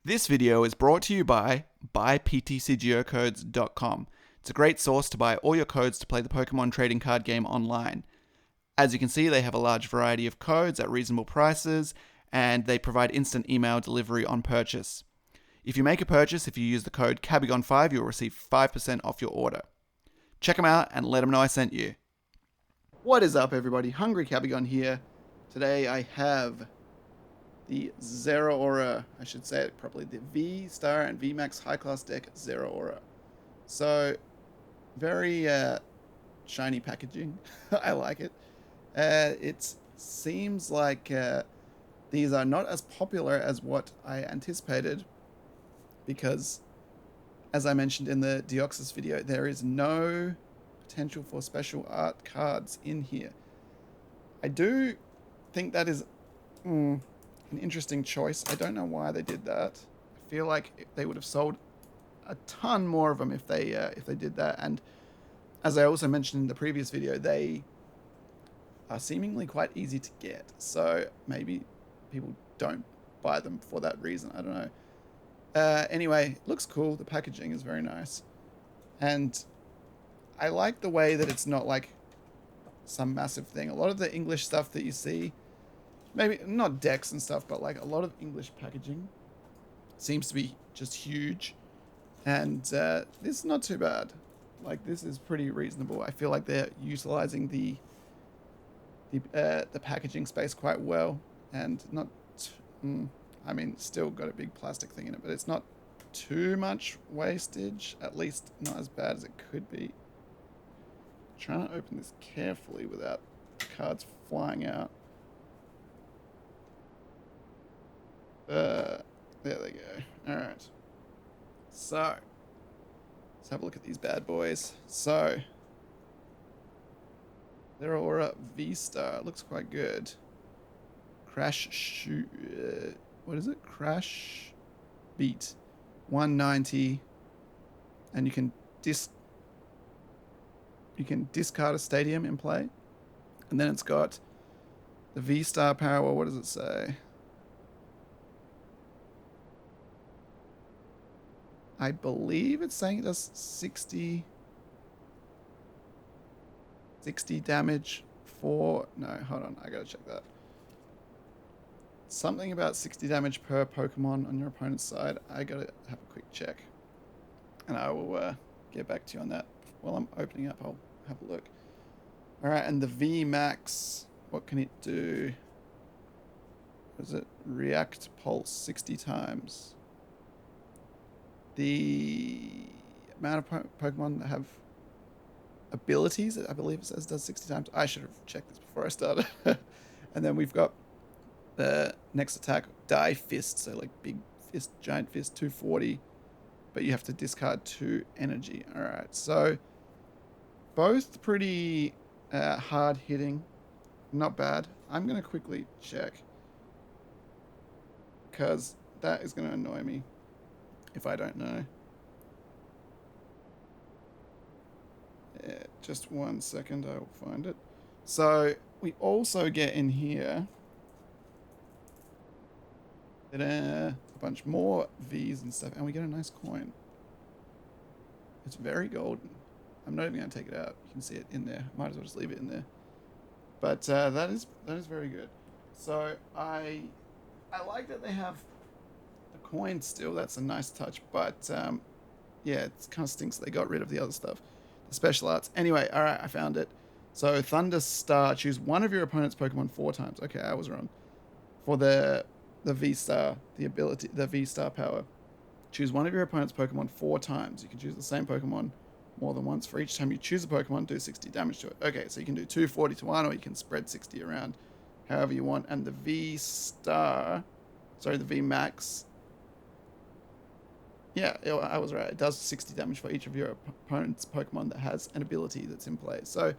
This video is brought to you by buyptcgeocodes.com. It's a great source to buy all your codes to play the Pokemon trading card game online. As you can see, they have a large variety of codes at reasonable prices, and they provide instant email delivery on purchase. If you make a purchase, if you use the code Kabigon5, you'll receive 5% off your order. Check them out and let them know I sent you. What is up, everybody? Hungry Kabigon here. Today I have the Zeraora, I should say it properly, the VStar and VMAX high-class deck Zeraora. So, very shiny packaging. I like it. It seems like these are not as popular as what I anticipated because, as I mentioned in the Deoxys video, there is no potential for special art cards in here. I do think that is an interesting choice. I don't know why they did that. I feel like they would have sold a ton more of them if they did that. And as I also mentioned in the previous video, they are seemingly quite easy to get. So maybe people don't buy them for that reason. I don't know. Anyway, it looks cool. The packaging is very nice. And I like the way that it's not like some massive thing. A lot of the English stuff that you see, maybe not decks and stuff, but like a lot of English packaging seems to be just huge. And this is not too bad. Like, this is pretty reasonable. I feel like they're utilizing the packaging space quite well, and not I mean, still got a big plastic thing in it, but it's not too much wastage, at least not as bad as it could be. Trying to open this carefully without cards flying out. There they go. Alright. So, let's have a look at these bad boys. So, Zeraora VStar looks quite good. Crash shoot. What is it? Crash beat. 190. And you can discard a stadium in play. And then it's got the VStar power. What does it say? I believe it's saying it does 60 damage for... No, hold on. I gotta check that. Something about 60 damage per Pokemon on your opponent's side. I gotta have a quick check. And I will get back to you on that. While I'm opening up, I'll have a look. Alright, and the VMAX, what can it do? What is it? React Pulse 60 times. The amount of Pokemon that have abilities, I believe it says, does 60 times. I should have checked this before I started. And then we've got the next attack, Die Fist, so like big fist, giant fist, 240, but you have to discard 2 energy. Alright, so both pretty hard hitting, not bad. I'm going to quickly check, because that is going to annoy me if I don't know. Yeah, just 1 second, I will find it. So we also get in here a bunch more V's and stuff, and we get a nice coin. It's very golden. I'm not even going to take it out. You can see it in there. Might as well just leave it in there. But that is very good. So I like that they have the coin still. That's a nice touch. But yeah, it kind of stinks they got rid of the other stuff. The special arts. Anyway, all right, I found it. So Thunder Star. Choose one of your opponent's Pokemon 4 times. Okay, I was wrong. For the VStar, the ability, the VStar power. Choose one of your opponent's Pokemon 4 times. You can choose the same Pokemon more than once. For each time you choose a Pokemon, do 60 damage to it. Okay, so you can do 240 to 1, or you can spread 60 around however you want. And the VStar, sorry, the VMAX, yeah, I was right. It does 60 damage for each of your opponent's Pokemon that has an ability that's in play. So,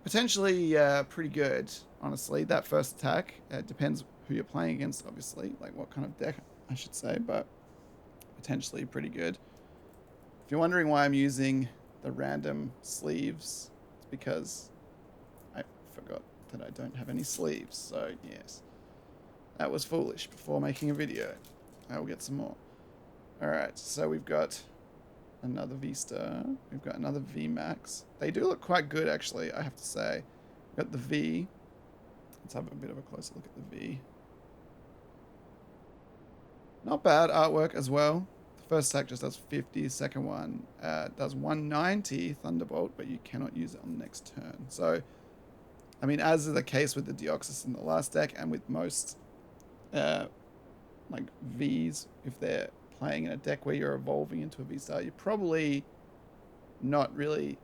potentially pretty good, honestly. That first attack, depends who you're playing against, obviously, like what kind of deck, I should say, but potentially pretty good. If you're wondering why I'm using the random sleeves, it's because I forgot that I don't have any sleeves, so yes. That was foolish before making a video. I will get some more. Alright, so we've got another VStar. We've got another VMAX. They do look quite good, actually, I have to say. We've got the V. Let's have a bit of a closer look at the V. Not bad artwork as well. The first stack just does 50. Second one does 190 Thunderbolt, but you cannot use it on the next turn. So, I mean, as is the case with the Deoxys in the last deck and with most like Vs, if they're playing in a deck where you're evolving into a V-Star, you're probably not really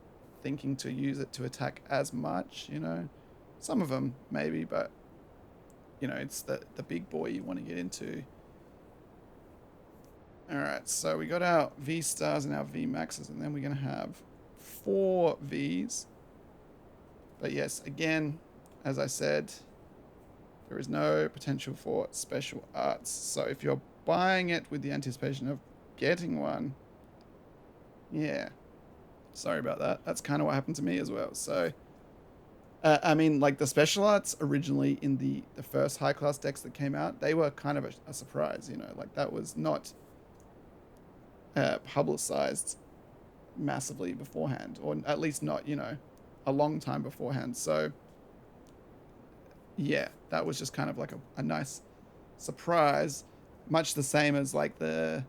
thinking to use it to attack as much, you know. Some of them, maybe, but, you know, it's the big boy you want to get into. Alright, so we got our V-Stars and our V-Maxes, and then we're going to have 4 Vs. But yes, again, as I said, there is no potential for special arts. So if you're buying it with the anticipation of getting one, yeah, sorry about that. That's kind of what happened to me as well. So, I mean, like the special arts originally in the first high class decks that came out, they were kind of a surprise, you know, like that was not publicized massively beforehand, or at least not, you know, a long time beforehand. So yeah, that was just kind of like a nice surprise, much the same as like the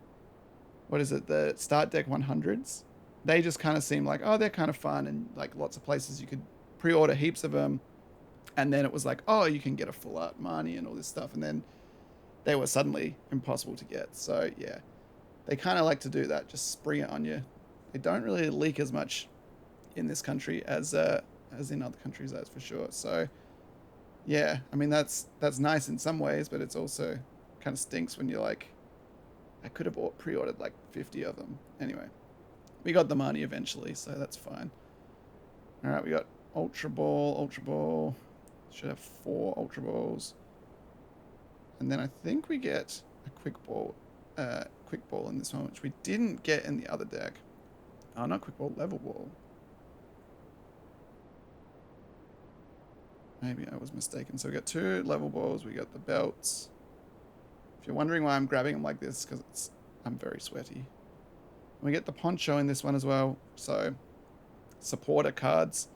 start deck 100s. They just kind of seem like, oh, they're kind of fun, and like lots of places you could pre-order heaps of them, and then it was like, oh, you can get a full art Marnie and all this stuff, and then they were suddenly impossible to get. So yeah, they kind of like to do that, just spring it on you. They don't really leak as much in this country as in other countries, that's for sure. So yeah, I mean, that's nice in some ways, but it's also kind of stinks when you're like, I could have pre-ordered like 50 of them. Anyway, we got the money eventually, so that's fine. All right, we got Ultra Ball. Should have 4 Ultra Balls. And then I think we get a Quick Ball in this one, which we didn't get in the other deck. Oh, not Quick Ball, Level Ball. Maybe I was mistaken. So we got 2 Level Balls. We got the belts. If you're wondering why I'm grabbing them like this, because I'm very sweaty. We get the Poncho in this one as well. So supporter cards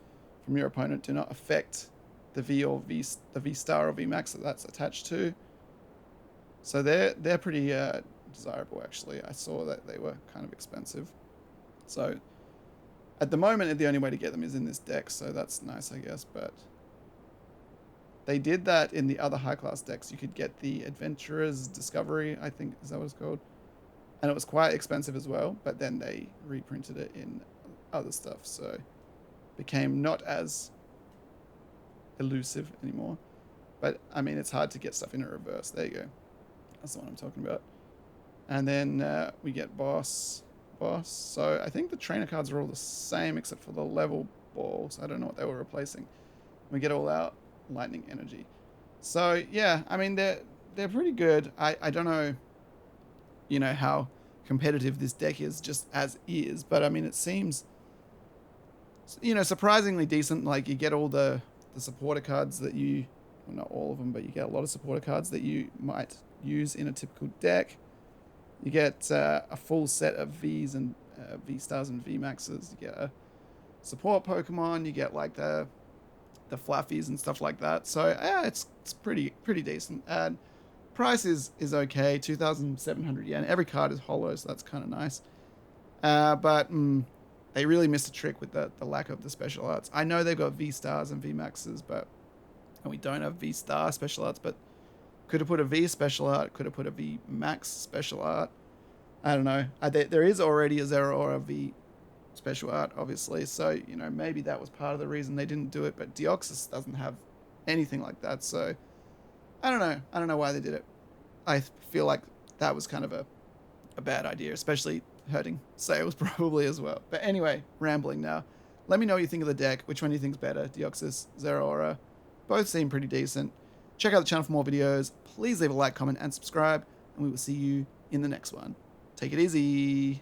from your opponent do not affect the V-Star or VMAX that's attached to. So they're pretty desirable, actually. I saw that they were kind of expensive. So at the moment, the only way to get them is in this deck. So that's nice, I guess. But they did that in the other high-class decks. You could get the Adventurer's Discovery, I think, is that what it's called? And it was quite expensive as well, but then they reprinted it in other stuff, so it became not as elusive anymore. But, I mean, it's hard to get stuff in a reverse. There you go. That's the one I'm talking about. And then we get Boss. So I think the trainer cards are all the same except for the level balls. I don't know what they were replacing. We get all out lightning energy. So yeah, I mean, they're pretty good. I don't know, you know, how competitive this deck is just as is, but I mean, it seems, you know, surprisingly decent. Like you get all the supporter cards that you, well, not all of them, but you get a lot of supporter cards that you might use in a typical deck. You get a full set of Vs and V-Stars and V-Maxes. You get a support Pokemon. You get like the fluffies and stuff like that. So yeah, it's pretty decent. And price is okay, 2,700 yen. Every card is hollow, so that's kind of nice. But they really missed a trick with the lack of the special arts. I know they've got V-Stars and V-Maxes, and we don't have V-Star special arts, but could have put a V special art, could have put a V-Max special art. I don't know. There is already a Zeraora V special art, obviously, so, you know, maybe that was part of the reason they didn't do it, but Deoxys doesn't have anything like that, so I don't know why they did it. I feel like that was kind of a bad idea, especially hurting sales probably as well. But anyway, rambling now. Let me know what you think of the deck. Which one do you think is better? Deoxys, Zeraora? Both seem pretty decent. Check out the channel for more videos. Please leave a like, comment, and subscribe, and we will see you in the next one. Take it easy.